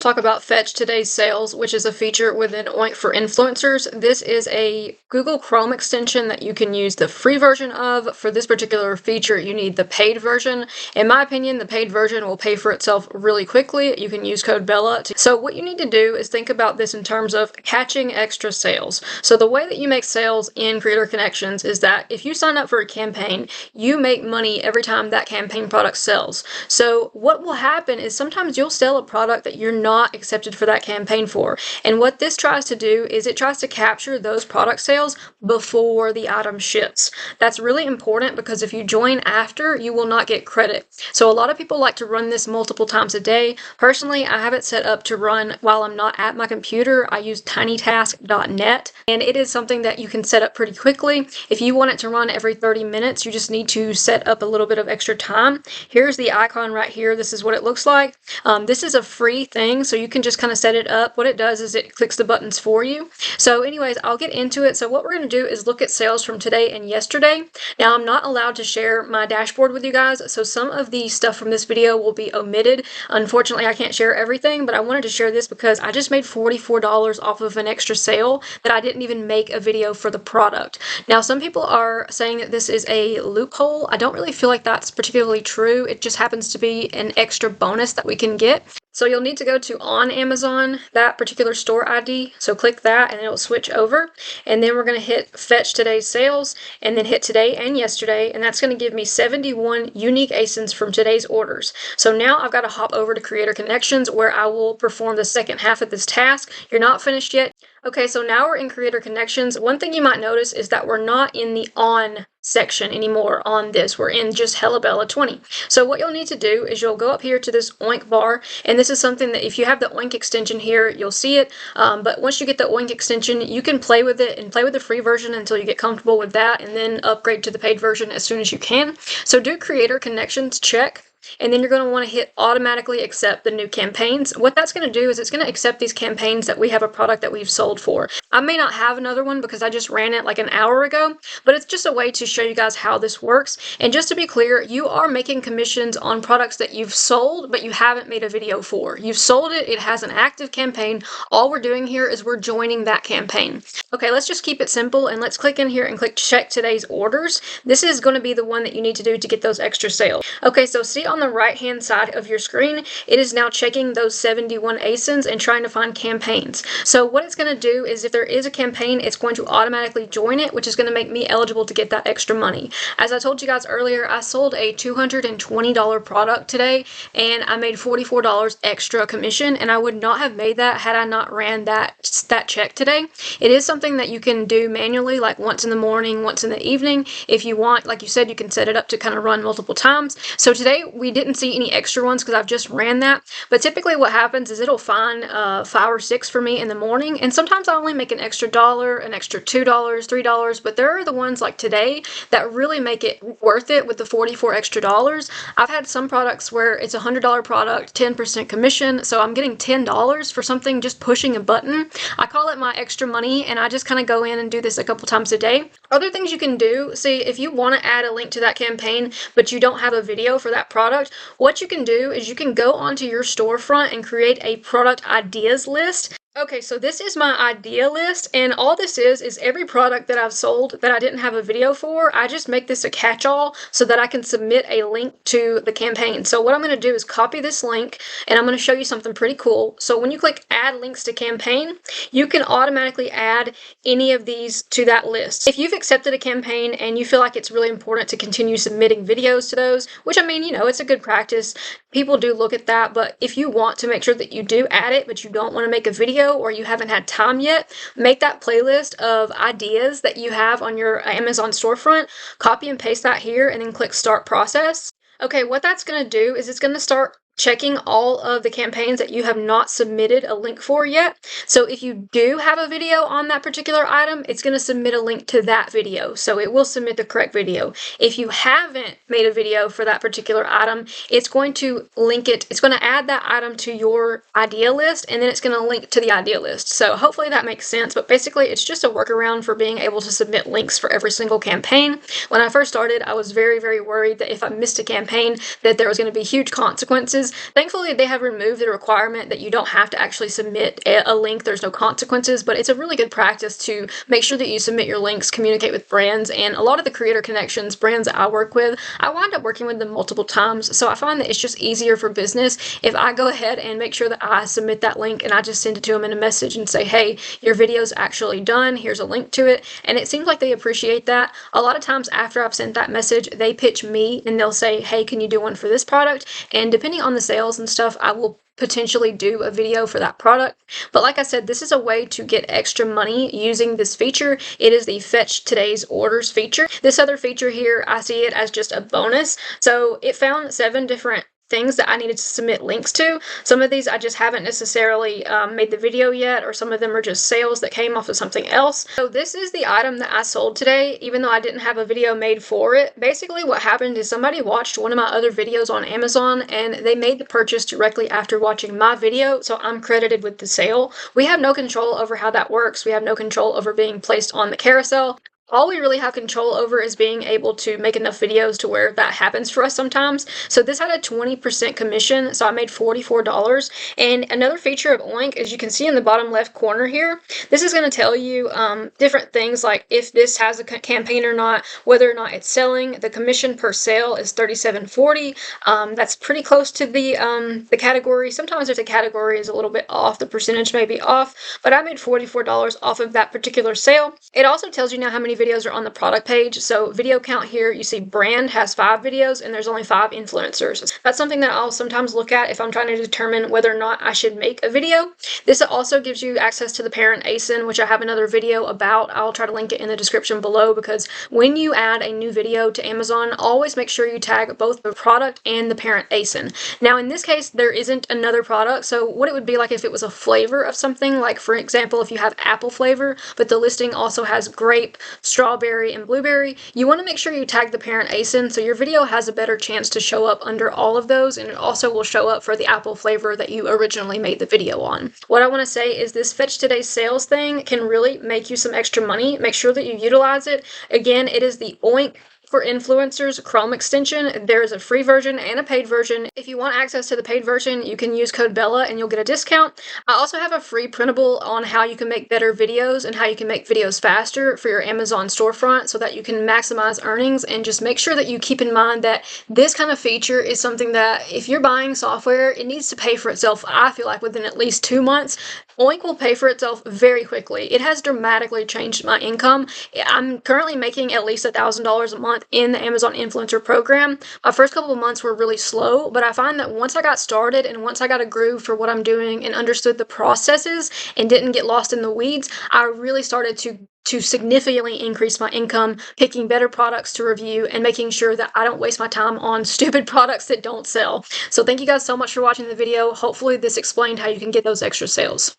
Talk about Fetch Today's Sales, which is a feature within Oink for influencers. This is a Google Chrome extension that you can use the free version of. For this particular feature, you need the paid version. In my opinion, the paid version will pay for itself really quickly. You can use code BELLA. So what you need to do is think about this in terms of catching extra sales. So the way that you make sales in Creator Connections is that if you sign up for a campaign, you make money every time that campaign product sells. So what will happen is sometimes you'll sell a product that you're not accepted for that campaign for. And what this tries to do is it tries to capture those product sales before the item ships. That's really important because if you join after, you will not get credit. So a lot of people like to run this multiple times a day. Personally, I have it set up to run while I'm not at my computer. I use tinytask.net, and it is something that you can set up pretty quickly. If you want it to run every 30 minutes, you just need to set up a little bit of extra time. Here's the icon right here. This is what it looks like. This is a free thing, so you can just kind of set it up. What it does is it clicks the buttons for you. So anyways, I'll get into it. So what we're going to do is look at sales from today and yesterday. Now, I'm not allowed to share my dashboard with you guys, so some of the stuff from this video will be omitted. Unfortunately, I can't share everything, but I wanted to share this because I just made $44 off of an extra sale that I didn't even make a video for the product. Now, some people are saying that this is a loophole. I don't really feel like that's particularly true. It just happens to be an extra bonus that we can get. So you'll need to go to on Amazon, that particular store ID. So click that and it'll switch over. And then we're going to hit fetch today's sales and then hit today and yesterday. And that's going to give me 71 unique ASINs from today's orders. So now I've got to hop over to Creator Connections where I will perform the second half of this task. You're not finished yet. Okay, so now we're in Creator Connections. One thing you might notice is that we're not in the on section anymore on this. We're in just Bella 20. So what you'll need to do is you'll go up here to this Oink bar, and this is something that if you have the Oink extension here, you'll see it. But once you get the Oink extension, you can play with it and play with the free version until you get comfortable with that, and then upgrade to the paid version as soon as you can. So do Creator Connections check. And then you're going to want to hit automatically accept the new campaigns. What that's going to do is it's going to accept these campaigns that we have a product that we've sold for. I may not have another one because I just ran it like an hour ago, but it's just a way to show you guys how this works. And just to be clear, you are making commissions on products that you've sold, but you haven't made a video for. You've sold it, it has an active campaign. All we're doing here is we're joining that campaign. Okay, let's just keep it simple and let's click in here and click check today's orders. This is going to be the one that you need to do to get those extra sales. Okay, so see on the right hand side of your screen, it is now checking those 71 ASINs and trying to find campaigns. So what it's going to do is if there is a campaign, it's going to automatically join it, which is going to make me eligible to get that extra money. As I told you guys earlier, I sold a $220 product today and I made $44 extra commission, and I would not have made that had I not ran that check today. It is something that you can do manually, like once in the morning, once in the evening. If you want, like you said, you can set it up to kind of run multiple times. So today we didn't see any extra ones because I've just ran that, but typically what happens is it'll find 5 or 6 for me in the morning, and sometimes I only make an extra $1, an extra $2, $3, but there are the ones like today that really make it worth it with the 44 extra dollars. I've had some products where it's a $100 product, 10% commission, so I'm getting $10 for something just pushing a button. I call it my extra money, and I just kind of go in and do this a couple times a day. Other things you can do, see if you want to add a link to that campaign but you don't have a video for that product, what you can do is you can go onto your storefront and create a product ideas list. Okay, so this is my idea list, and all this is every product that I've sold that I didn't have a video for. I just make this a catch-all so that I can submit a link to the campaign. So what I'm going to do is copy this link, and I'm going to show you something pretty cool. So when you click add links to campaign, you can automatically add any of these to that list. If you've accepted a campaign and you feel like it's really important to continue submitting videos to those, which I mean, you know, it's a good practice. People do look at that, but if you want to make sure that you do add it, but you don't want to make a video or you haven't had time yet, make that playlist of ideas that you have on your Amazon storefront, copy and paste that here, and then click start process. Okay, what that's going to do is it's going to start checking all of the campaigns that you have not submitted a link for yet. So if you do have a video on that particular item, it's going to submit a link to that video. So it will submit the correct video. If you haven't made a video for that particular item, it's going to link it. It's going to add that item to your idea list, and then it's going to link to the idea list. So hopefully that makes sense. But basically, it's just a workaround for being able to submit links for every single campaign. When I first started, I was very, very worried that if I missed a campaign, that there was going to be huge consequences. business. Thankfully, they have removed the requirement that you don't have to actually submit a link. There's no consequences, but it's a really good practice to make sure that you submit your links, communicate with brands, and a lot of the creator connections, brands that I work with, I wind up working with them multiple times. So I find that it's just easier for business if I go ahead and make sure that I submit that link and I just send it to them in a message and say, hey, your video's actually done. Here's a link to it. And it seems like they appreciate that. A lot of times after I've sent that message, they pitch me and they'll say, hey, can you do one for this product? And depending on the sales and stuff, I will potentially do a video for that product. But like I said, this is a way to get extra money using this feature. It is the Fetch Today's Orders feature. This other feature here, I see it as just a bonus. So it found 7 different things that I needed to submit links to. Some of these I just haven't necessarily made the video yet, or some of them are just sales that came off of something else. So this is the item that I sold today, even though I didn't have a video made for it. Basically what happened is somebody watched one of my other videos on Amazon and they made the purchase directly after watching my video, so I'm credited with the sale. We have no control over how that works. We have no control over being placed on the carousel. All we really have control over is being able to make enough videos to where that happens for us sometimes. So this had a 20% commission, so I made $44. And another feature of Oink, as you can see in the bottom left corner here, this is going to tell you different things like if this has a campaign or not, whether or not it's selling. The commission per sale is $37.40. That's pretty close to the category. Sometimes if the category is a little bit off, the percentage may be off, but I made $44 off of that particular sale. It also tells you now how many videos are on the product page. So video count here, you see brand has 5 videos and there's only 5 influencers. That's something that I'll sometimes look at if I'm trying to determine whether or not I should make a video. This also gives you access to the parent ASIN, which I have another video about. I'll try to link it in the description below, because when you add a new video to Amazon, always make sure you tag both the product and the parent ASIN. Now in this case, there isn't another product, so what it would be like if it was a flavor of something, like for example, if you have apple flavor, but the listing also has grape, strawberry, and blueberry, you want to make sure you tag the parent ASIN so your video has a better chance to show up under all of those, and it also will show up for the apple flavor that you originally made the video on. What I want to say is this Fetch Today's Sales thing can really make you some extra money. Make sure that you utilize it. Again, it is the Oink for Influencers Chrome extension. There is a free version and a paid version. If you want access to the paid version, you can use code Bella and you'll get a discount. I also have a free printable on how you can make better videos and how you can make videos faster for your Amazon storefront so that you can maximize earnings. And just make sure that you keep in mind that this kind of feature is something that if you're buying software, it needs to pay for itself, I feel like, within at least 2 months. Oink will pay for itself very quickly. It has dramatically changed my income. I'm currently making at least $1,000 a month in the Amazon Influencer program. My first couple of months were really slow, but I find that once I got started and once I got a groove for what I'm doing and understood the processes and didn't get lost in the weeds, I really started to significantly increase my income, picking better products to review and making sure that I don't waste my time on stupid products that don't sell. So thank you guys so much for watching the video. Hopefully this explained how you can get those extra sales.